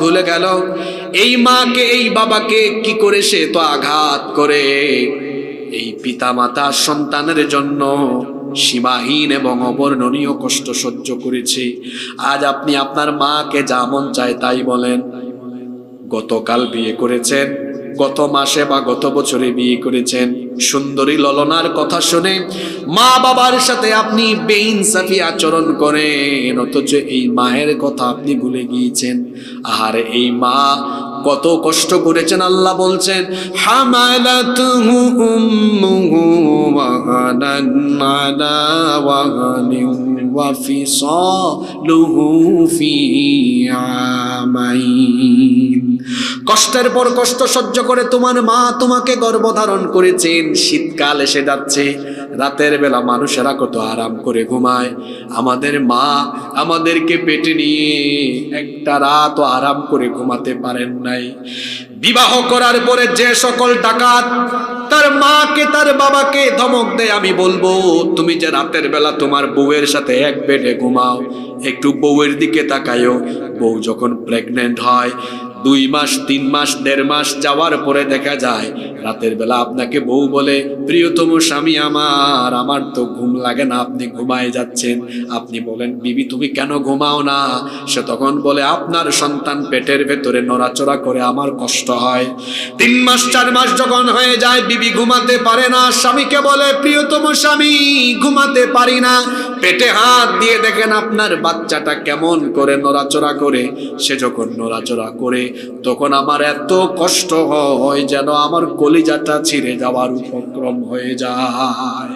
ভুলে গেল এই মাকে এই বাবাকে কি করে সে তো আঘাত করে এই পিতামাতা সন্তানের জন্য সীমাহীন এবং অবর্ণনীয় কষ্ট সহ্য করেছে। আজ আপনি আপনার মাকে যা মন চায় তাই বলেন। গতকাল বিয়ে করেছেন, গত মাসে বা গত বছরে বিয়ে করেছেন, সুন্দরী ললনার কথা শুনে মা বাবার সাথে আপনি বেইনসাফি আচরণ করেন, অথচ এই মায়ের কথা আপনি ভুলে গিয়েছেন। আর এই মা কত কষ্ট করেছেন আল্লাহ বলছেন, হামালাতুহু উম্মুহু ওয়াহানান আলা ওয়াহানিন ওয়া ফিসালুহু ফি আমাইন। কষ্টের পর কষ্ট সহ্য করে তোমার মা তোমাকে গর্ভধারণ করেছেন। শীতকাল এসে যাচ্ছে, রাতের বেলা মানুষেরা কত আরাম করে ঘুমায়, আমাদের মা আমাদেরকে পেটে নিয়ে একটা রাত আরাম করে ঘুমাতে পারেন নাই। বিবাহ করার পরে যে সকল ডাকাত তার মাকে তার বাবাকে ধমক দেয়, আমি বলবো তুমি যে রাতের বেলা তোমার বউয়ের সাথে এক বেডে ঘুমাও, একটু বউয়ের দিকে তাকায়ও। বউ যখন প্রেগনেন্ট হয় 2 মাস 3 মাস 1.5 মাস যাওয়ার পরে দেখা যায় রাতের বেলা আপনাকে বউ বলে, প্রিয়তম স্বামী আমার তো ঘুম লাগে না, আপনি ঘুমায় যাচ্ছেন। আপনি বলেন, বিবি তুমি কেন ঘুমাও না? সে তখন বলে, আপনার সন্তান পেটের ভেতরে নড়াচড়া করে আমার কষ্ট হয়। 3 মাস 4 মাস যখন হয়ে যায় বিবি ঘুমাতে পারে না, স্বামীকে বলে, প্রিয়তম স্বামী ঘুমাতে পারি না। পেটে হাত দিয়ে দেখেন আপনার বাচ্চাটা কেমন করে নড়াচড়া করে। সে যখন নড়াচড়া করে তখন আমার এত কষ্ট হয় যেন আমার কলিজাটা ছিঁড়ে যাওয়ার উপক্রম হয়ে যায়।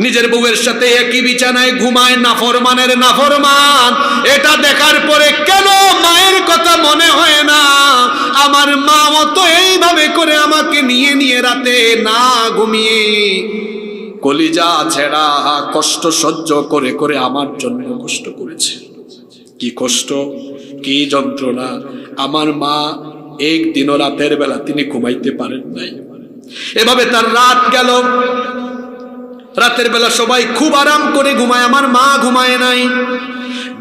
নিজের বউয়ের সাথে একই বিছানায় ঘুমায় নাফরমানের নাফরমান। এটা দেখার পরে কেন মায়ের কথা মনে হয় না? আমার মা মতো এইভাবে করে আমাকে নিয়ে নিয়ে রাতে না ঘুমিয়ে কলিজা ছেঁড়া কষ্ট সহ্য করে করে আমার জন্য কষ্ট করেছে। কি কষ্ট, কি যন্ত্রণা! আমার মা একদিনও রাতের বেলা তিনি ঘুমাইতে পারেন নাই। এভাবে তার রাত গেল। রাতের বেলা সবাই খুব আরাম করে ঘুমায়, আমার মা ঘুমায় নাই।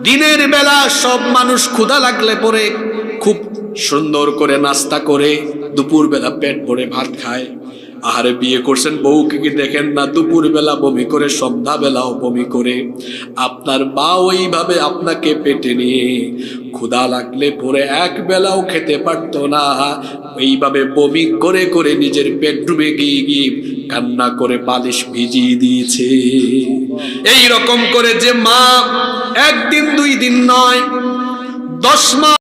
দিনের বেলা সব মানুষ ক্ষুধা লাগলে পরে খুব সুন্দর করে নাস্তা করে দুপুর বেলা পেট ভরে ভাত খায়। আহারে বিয়ে করছেন, বউকে কি দেখেন না দুপুর বেলা বমি করে, সন্ধ্যা বেলাও বমি করে। আপনার মা ওইভাবে আপনাকে পেটে নিয়ে ক্ষুধা লাগলে পরে এক বেলাও খেতে পারতো না, এইভাবে বমি করে করে নিজের বেডরুমে গিয়ে গিয়ে কান্না করে বালিশ ভিজিয়ে দিয়েছে। এই রকম করে যে মা 1 দিন 2 দিন নয় 10 মাস